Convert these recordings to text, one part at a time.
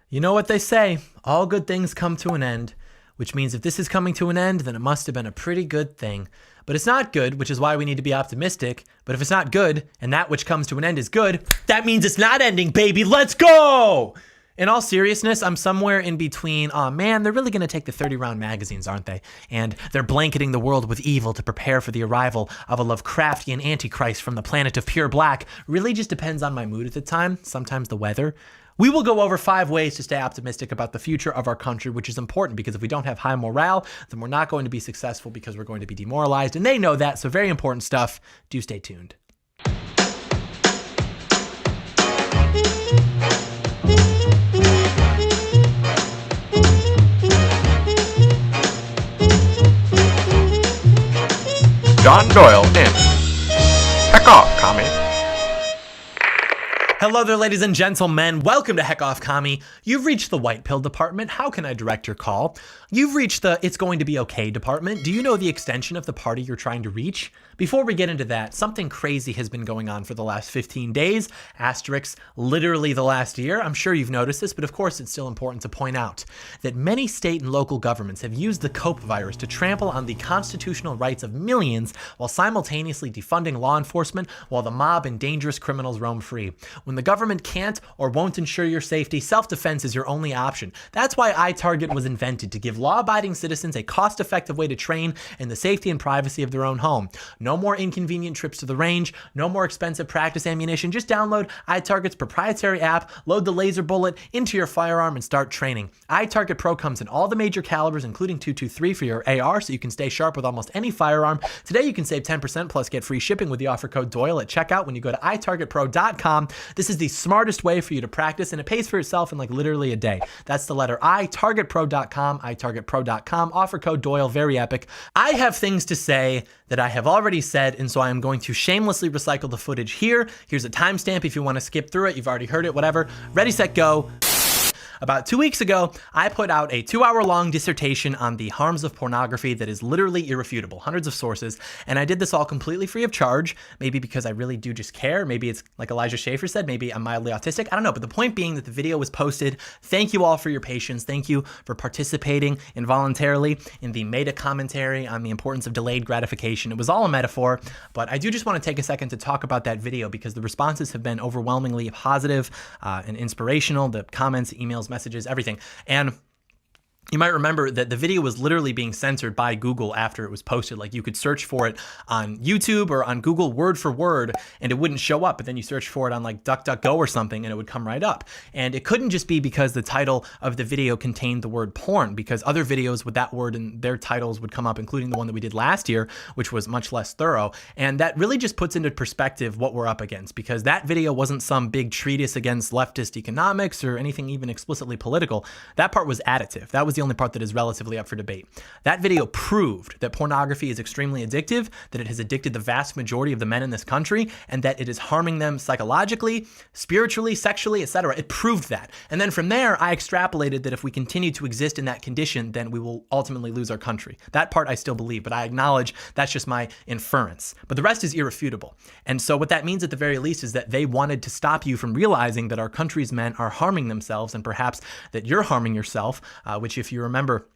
You know what they say, all good things come to an end, which means if this is coming to an end, then it must have been a pretty good thing. But it's not good, which is why we need to be optimistic. But if it's not good, and that which comes to an end is good, that means it's not ending, baby. Let's go! In all seriousness, I'm somewhere in between, oh man, they're really gonna take the 30-round magazines, aren't they? And they're blanketing the world with evil to prepare for the arrival of a Lovecraftian antichrist from the planet of pure black. Really just depends on my mood at the time, sometimes the weather. We will go over 5 ways to stay optimistic about the future of our country, which is important because if we don't have high morale, then we're not going to be successful because we're going to be demoralized. And they know that, so very important stuff. Do stay tuned. John Doyle in. Heck off, commie. Hello there, ladies and gentlemen. Welcome to Heck Off Commie. You've reached the white pill department. How can I direct your call? You've reached the it's going to be okay department. Do you know the extension of the party you're trying to reach? Before we get into that, something crazy has been going on for the last 15 days, asterisks, literally the last year. I'm sure you've noticed this, but of course it's still important to point out that many state and local governments have used the COPE virus to trample on the constitutional rights of millions while simultaneously defunding law enforcement while the mob and dangerous criminals roam free. When the government can't or won't ensure your safety, self-defense is your only option. That's why iTarget was invented, to give law-abiding citizens a cost-effective way to train in the safety and privacy of their own home. No more inconvenient trips to the range, no more expensive practice ammunition. Just download iTarget's proprietary app, load the laser bullet into your firearm, and start training. iTarget Pro comes in all the major calibers, including .223 for your AR, so you can stay sharp with almost any firearm. Today you can save 10% plus get free shipping with the offer code Doyle at checkout when you go to itargetpro.com. This is the smartest way for you to practice, and it pays for itself in like literally a day. That's the letter I, targetpro.com, itargetpro.com, offer code Doyle, very epic. I have things to say that I have already said, and so I am going to shamelessly recycle the footage here. Here's a timestamp if you want to skip through it. You've already heard it, whatever. Ready, set, go. About 2 weeks ago, I put out a 2-hour-long dissertation on the harms of pornography that is literally irrefutable, hundreds of sources, and I did this all completely free of charge, maybe because I really do just care, maybe it's like Elijah Schaefer said, maybe I'm mildly autistic, I don't know, but the point being that the video was posted. Thank you all for your patience, thank you for participating involuntarily in the meta commentary on the importance of delayed gratification. It was all a metaphor, but I do just want to take a second to talk about that video because the responses have been overwhelmingly positive and inspirational, the comments, emails, messages, everything. And you might remember that the video was literally being censored by Google after it was posted. Like you could search for it on YouTube or on Google word for word and it wouldn't show up, but then you search for it on like DuckDuckGo or something and it would come right up. And it couldn't just be because the title of the video contained the word porn, because other videos with that word in their titles would come up, including the one that we did last year, which was much less thorough. And that really just puts into perspective what we're up against, because that video wasn't some big treatise against leftist economics or anything even explicitly political. That part was additive. That was the only part that is relatively up for debate. That video proved that pornography is extremely addictive, that it has addicted the vast majority of the men in this country, and that it is harming them psychologically, spiritually, sexually, etc. It proved that. And then from there, I extrapolated that if we continue to exist in that condition, then we will ultimately lose our country. That part I still believe, but I acknowledge that's just my inference. But the rest is irrefutable. And so what that means at the very least is that they wanted to stop you from realizing that our country's men are harming themselves, and perhaps that you're harming yourself, which if you remember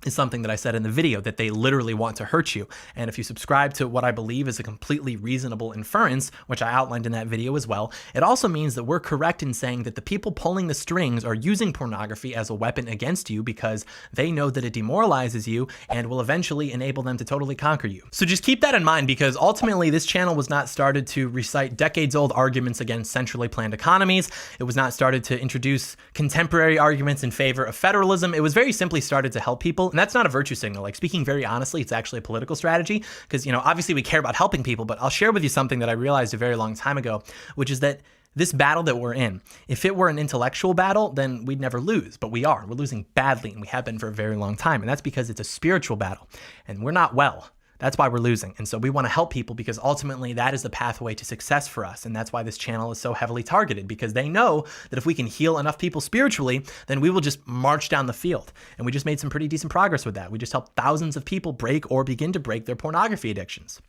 is something that I said in the video, that they literally want to hurt you. And if you subscribe to what I believe is a completely reasonable inference, which I outlined in that video as well, it also means that we're correct in saying that the people pulling the strings are using pornography as a weapon against you because they know that it demoralizes you and will eventually enable them to totally conquer you. So just keep that in mind, because ultimately this channel was not started to recite decades-old arguments against centrally planned economies. It was not started to introduce contemporary arguments in favor of federalism. It was very simply started to help people. And that's not a virtue signal. Like, speaking very honestly, it's actually a political strategy because, you know, obviously we care about helping people, but I'll share with you something that I realized a very long time ago, which is that this battle that we're in, if it were an intellectual battle, then we'd never lose, but we are. We're losing badly, and we have been for a very long time. And that's because it's a spiritual battle, and we're not well. That's why we're losing. And so we want to help people because ultimately that is the pathway to success for us. And that's why this channel is so heavily targeted, because they know that if we can heal enough people spiritually, then we will just march down the field. And we just made some pretty decent progress with that. We just helped thousands of people break or begin to break their pornography addictions.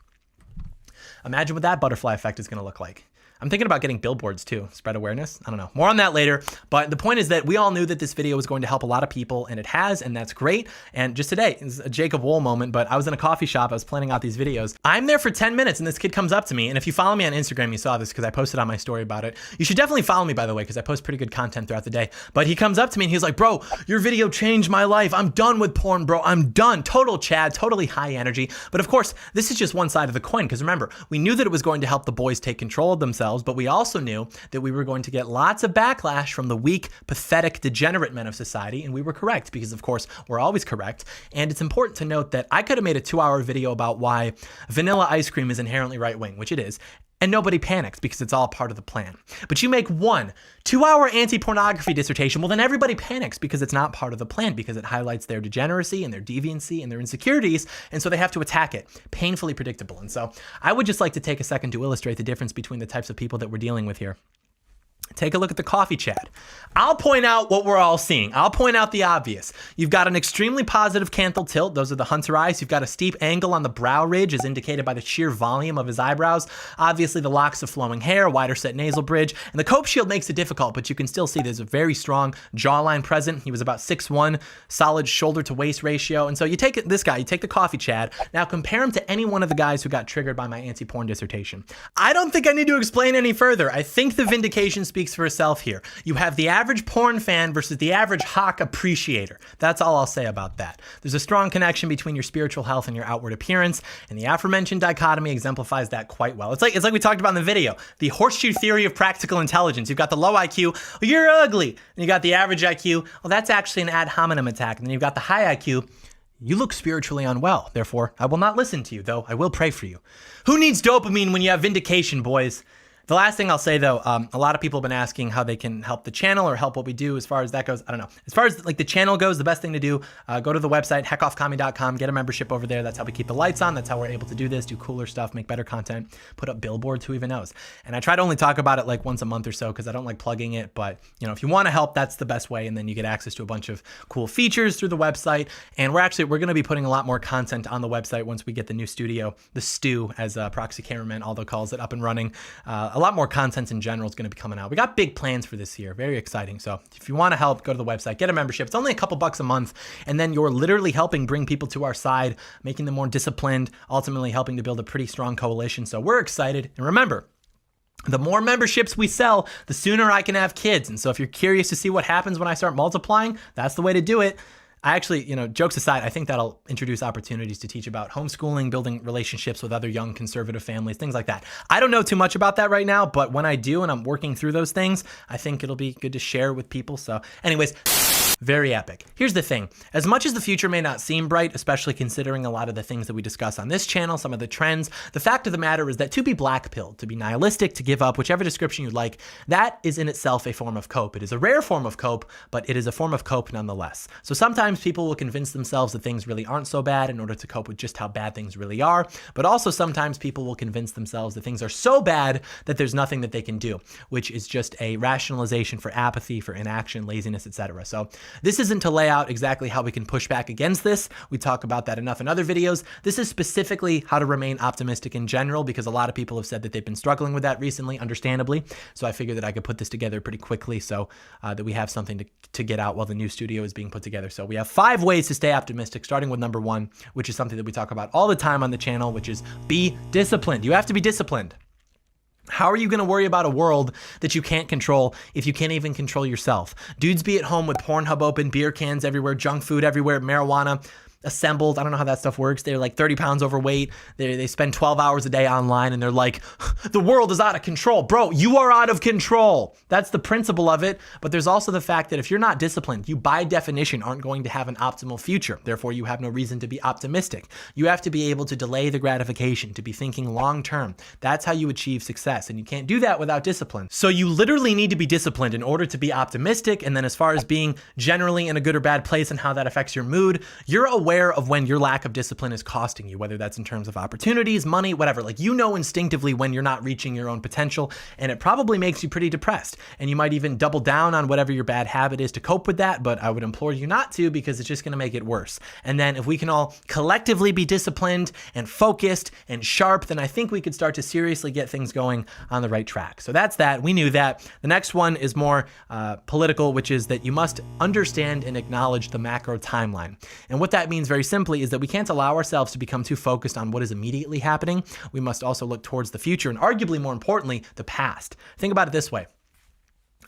Imagine what that butterfly effect is going to look like. I'm thinking about getting billboards too, spread awareness. I don't know. More on that later. But the point is that we all knew that this video was going to help a lot of people, and it has, and that's great. And just today is a Jacob Wool moment, but I was in a coffee shop. I was planning out these videos. I'm there for 10 minutes, and this kid comes up to me. And if you follow me on Instagram, you saw this because I posted on my story about it. You should definitely follow me, by the way, because I post pretty good content throughout the day. But he comes up to me and he's like, bro, your video changed my life. I'm done with porn, bro. I'm done. Total Chad, totally high energy. But of course, this is just one side of the coin, because remember, we knew that it was going to help the boys take control of themselves, but we also knew that we were going to get lots of backlash from the weak, pathetic, degenerate men of society, and we were correct, because of course, we're always correct. And it's important to note that I could have made a 2-hour video about why vanilla ice cream is inherently right-wing, which it is, and nobody panics because it's all part of the plan. But you make 2-hour anti-pornography dissertation, well then everybody panics because it's not part of the plan, because it highlights their degeneracy and their deviancy and their insecurities, and so they have to attack it. Painfully predictable. And so I would just like to take a second to illustrate the difference between the types of people that we're dealing with here. Take a look at the coffee chat. I'll point out what we're all seeing. I'll point out the obvious. You've got an extremely positive canthal tilt. Those are the hunter eyes. You've got a steep angle on the brow ridge, as indicated by the sheer volume of his eyebrows. Obviously, the locks of flowing hair, wider set nasal bridge, and the cope shield makes it difficult, but you can still see there's a very strong jawline present. He was about 6'1", solid shoulder to waist ratio. And so you take this guy, you take the coffee Chad. Now compare him to any one of the guys who got triggered by my anti-porn dissertation. I don't think I need to explain any further. I think the vindication speaks for itself here. You have the average porn fan versus the average hawk appreciator. That's all I'll say about that. There's a strong connection between your spiritual health and your outward appearance, and the aforementioned dichotomy exemplifies that quite well. It's like we talked about in the video, the horseshoe theory of practical intelligence. You've got the low IQ, well, you're ugly. And you got the average IQ, well, that's actually an ad hominem attack. And then you've got the high IQ, you look spiritually unwell. Therefore, I will not listen to you, though I will pray for you. Who needs dopamine when you have vindication, boys? The last thing I'll say, though, a lot of people have been asking how they can help the channel or help what we do as far as that goes. I don't know. As far as like the channel goes, the best thing to do, go to the website, heckoffcommie.com, get a membership over there. That's how we keep the lights on. That's how we're able to do this, do cooler stuff, make better content, put up billboards, who even knows. And I try to only talk about it like once a month or so because I don't like plugging it. But, you know, if you want to help, that's the best way. And then you get access to a bunch of cool features through the website. And we're going to be putting a lot more content on the website once we get the new studio, the stew, as Proxy Cameraman Aldo calls it, up and running. A lot more content in general is going to be coming out. We got big plans for this year. Very exciting. So if you want to help, go to the website, get a membership. It's only a couple bucks a month. And then you're literally helping bring people to our side, making them more disciplined, ultimately helping to build a pretty strong coalition. So we're excited. And remember, the more memberships we sell, the sooner I can have kids. And so if you're curious to see what happens when I start multiplying, that's the way to do it. I actually, jokes aside, I think that'll introduce opportunities to teach about homeschooling, building relationships with other young conservative families, things like that. I don't know too much about that right now, but when I do and I'm working through those things, I think it'll be good to share with people. So anyways, very epic. Here's the thing. As much as the future may not seem bright, especially considering a lot of the things that we discuss on this channel, some of the trends, the fact of the matter is that to be black-pilled, to be nihilistic, to give up, whichever description you like, that is in itself a form of cope. It is a rare form of cope, but it is a form of cope nonetheless. So sometimes people will convince themselves that things really aren't so bad in order to cope with just how bad things really are, but also sometimes people will convince themselves that things are so bad that there's nothing that they can do, which is just a rationalization for apathy, for inaction, laziness, etc. So this isn't to lay out exactly how we can push back against this. We talk about that enough in other videos. This is specifically how to remain optimistic in general, because a lot of people have said that they've been struggling with that recently, understandably. So I figured that I could put this together pretty quickly so that we have something to get out while the new studio is being put together. So we have 5 ways to stay optimistic, starting with number 1, which is something that we talk about all the time on the channel, which is be disciplined. You have to be disciplined. How are you going to worry about a world that you can't control if you can't even control yourself? Dudes be at home with Pornhub open, beer cans everywhere, junk food everywhere, marijuana assembled. I don't know how that stuff works. They're like 30 pounds overweight. They spend 12 hours a day online and they're like, the world is out of control. Bro, you are out of control. That's the principle of it. But there's also the fact that if you're not disciplined, you by definition aren't going to have an optimal future. Therefore, you have no reason to be optimistic. You have to be able to delay the gratification, to be thinking long term. That's how you achieve success. And you can't do that without discipline. So you literally need to be disciplined in order to be optimistic. And then as far as being generally in a good or bad place and how that affects your mood, you're aware aware of when your lack of discipline is costing you, whether that's in terms of opportunities, money, whatever. Like, you know instinctively when you're not reaching your own potential, and it probably makes you pretty depressed. And you might even double down on whatever your bad habit is to cope with that, but I would implore you not to, because it's just going to make it worse. And then if we can all collectively be disciplined and focused and sharp, then I think we could start to seriously get things going on the right track. So that's that. We knew that. The next one is more political, which is that you must understand and acknowledge the macro timeline. And what that means very simply is that we can't allow ourselves to become too focused on what is immediately happening. We must also look towards the future, and arguably more importantly, the past. Think about it this way.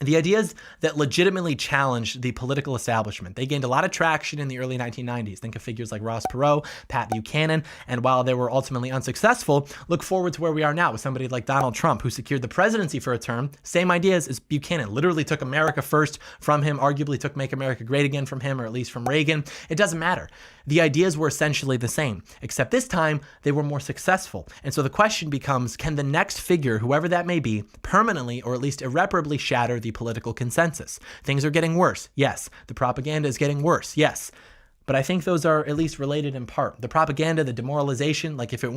The ideas that legitimately challenged the political establishment, they gained a lot of traction in the early 1990s. Think of figures like Ross Perot, Pat Buchanan, and while they were ultimately unsuccessful, look forward to where we are now with somebody like Donald Trump, who secured the presidency for a term. Same ideas as Buchanan, literally took America first from him, arguably took Make America Great Again from him, or at least from Reagan. It doesn't matter. The ideas were essentially the same, except this time they were more successful. And so the question becomes, can the next figure, whoever that may be, permanently or at least irreparably shatter the political consensus? Things are getting worse. Yes. The propaganda is getting worse. Yes. But I think those are at least related in part. The propaganda, the demoralization, like if we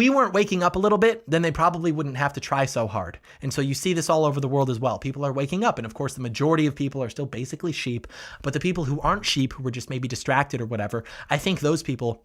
weren't waking up a little bit, then they probably wouldn't have to try so hard. And so you see this all over the world as well. People are waking up. And of course, the majority of people are still basically sheep. But the people who aren't sheep, who were just maybe distracted or whatever, I think those people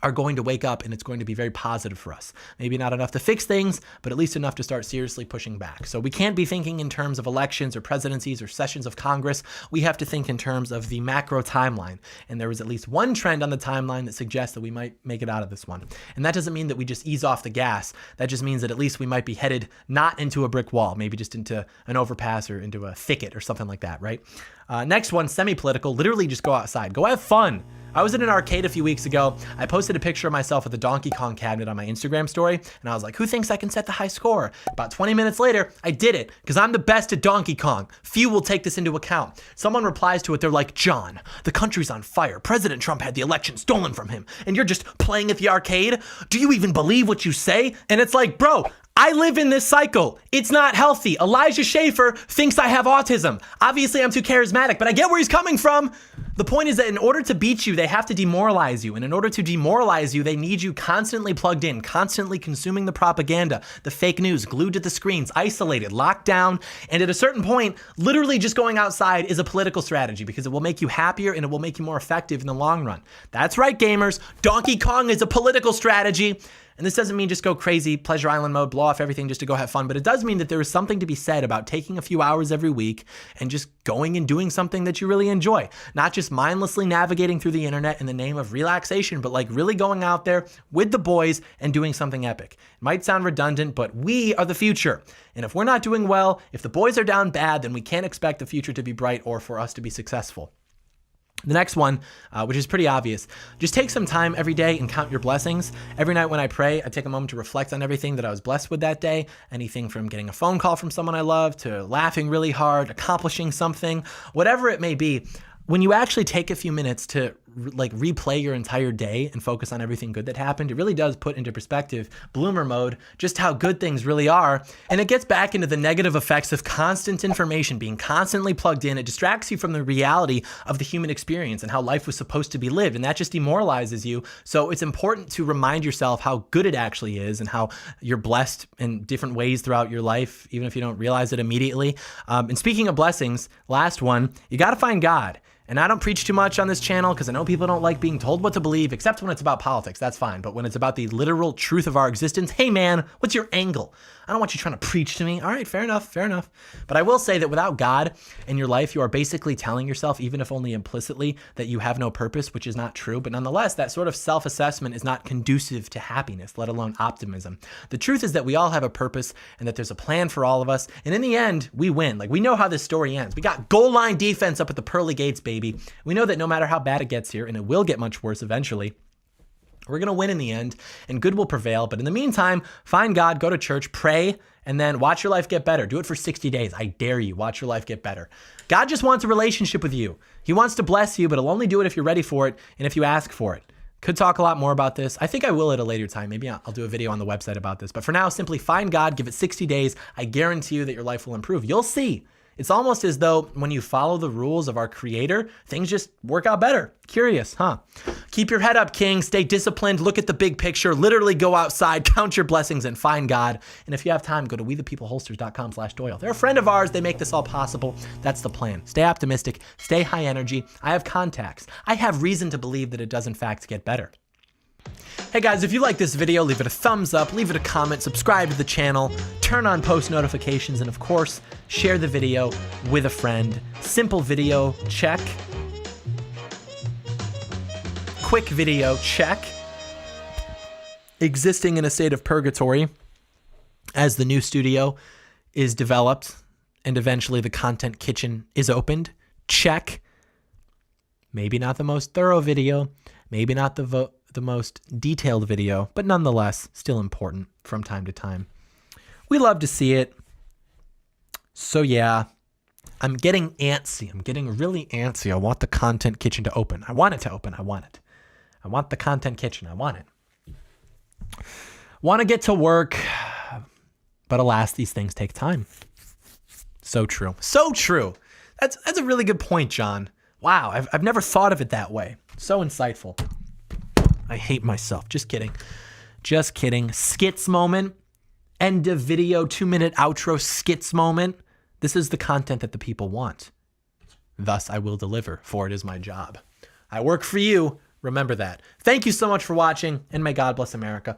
are going to wake up, and it's going to be very positive for us. Maybe not enough to fix things, but at least enough to start seriously pushing back. So we can't be thinking in terms of elections or presidencies or sessions of Congress. We have to think in terms of the macro timeline. And there was at least one trend on the timeline that suggests that we might make it out of this one. And that doesn't mean that we just ease off the gas. That just means that at least we might be headed not into a brick wall, maybe just into an overpass or into a thicket or something like that, right? Next one, semi-political, literally just go outside. Go have fun. I was in an arcade a few weeks ago. I posted a picture of myself with the Donkey Kong cabinet on my Instagram story, and I was like, who thinks I can set the high score? About 20 minutes later, I did it, because I'm the best at Donkey Kong. Few will take this into account. Someone replies to it, they're like, John, the country's on fire. President Trump had the election stolen from him, and you're just playing at the arcade? Do you even believe what you say? And it's like, bro, I live in this cycle. It's not healthy. Elijah Schaffer thinks I have autism. Obviously, I'm too charismatic, but I get where he's coming from. The point is that in order to beat you, they have to demoralize you. And in order to demoralize you, they need you constantly plugged in, constantly consuming the propaganda, the fake news, glued to the screens, isolated, locked down. And at a certain point, literally just going outside is a political strategy, because it will make you happier and it will make you more effective in the long run. That's right, gamers. Donkey Kong is a political strategy. And this doesn't mean just go crazy, Pleasure Island mode, blow off everything just to go have fun. But it does mean that there is something to be said about taking a few hours every week and just going and doing something that you really enjoy. Not just mindlessly navigating through the internet in the name of relaxation, but like really going out there with the boys and doing something epic. It might sound redundant, but we are the future. And if we're not doing well, if the boys are down bad, then we can't expect the future to be bright or for us to be successful. The next one, which is pretty obvious, just take some time every day and count your blessings. Every night when I pray, I take a moment to reflect on everything that I was blessed with that day. Anything from getting a phone call from someone I love to laughing really hard, accomplishing something, whatever it may be. When you actually take a few minutes to replay your entire day and focus on everything good that happened, it really does put into perspective, bloomer mode, just how good things really are. And it gets back into the negative effects of constant information being constantly plugged in. It distracts you from the reality of the human experience and how life was supposed to be lived. And that just demoralizes you. So it's important to remind yourself how good it actually is and how you're blessed in different ways throughout your life, even if you don't realize it immediately. And speaking of blessings, last one, you got to find God. And I don't preach too much on this channel because I know people don't like being told what to believe, except when it's about politics. That's fine. But when it's about the literal truth of our existence, hey man, what's your angle? I don't want you trying to preach to me. All right, fair enough, fair enough. But I will say that without God in your life, you are basically telling yourself, even if only implicitly, that you have no purpose, which is not true. But nonetheless, that sort of self-assessment is not conducive to happiness, let alone optimism. The truth is that we all have a purpose and that there's a plan for all of us. And in the end, we win. Like, we know how this story ends. We got goal line defense up at the pearly gates, baby. We know that no matter how bad it gets here, and it will get much worse eventually, we're going to win in the end, and good will prevail. But in the meantime, find God, go to church, pray, and then watch your life get better. Do it for 60 days. I dare you. Watch your life get better. God just wants a relationship with you. He wants to bless you, but he'll only do it if you're ready for it and if you ask for it. Could talk a lot more about this. I think I will at a later time. Maybe I'll do a video on the website about this. But for now, simply find God, give it 60 days. I guarantee you that your life will improve. You'll see. It's almost as though when you follow the rules of our creator, things just work out better. Curious, huh? Keep your head up, King. Stay disciplined. Look at the big picture. Literally go outside, count your blessings, and find God. And if you have time, go to wethepeopleholsters.com/Doyle. They're a friend of ours. They make this all possible. That's the plan. Stay optimistic. Stay high energy. I have contacts. I have reason to believe that it does, in fact, get better. Hey guys, if you like this video, leave it a thumbs up, leave it a comment, subscribe to the channel, turn on post notifications, and of course, share the video with a friend. Simple video, check. Quick video, check. Existing in a state of purgatory as the new studio is developed and eventually the content kitchen is opened, check. Maybe not the most thorough video, maybe not the most detailed video, but nonetheless, still important from time to time. We love to see it. So yeah, I'm getting antsy. I'm getting really antsy. I want the content kitchen to open. I want it to open. I want it. I want the content kitchen. I want it. Want to get to work, but alas, these things take time. So true. So true. That's a really good point, John. Wow, I've never thought of it that way. So insightful. I hate myself. Just kidding. Just kidding. Skits moment. End of video, 2-minute outro skits moment. This is the content that the people want. Thus, I will deliver, for it is my job. I work for you. Remember that. Thank you so much for watching, and may God bless America.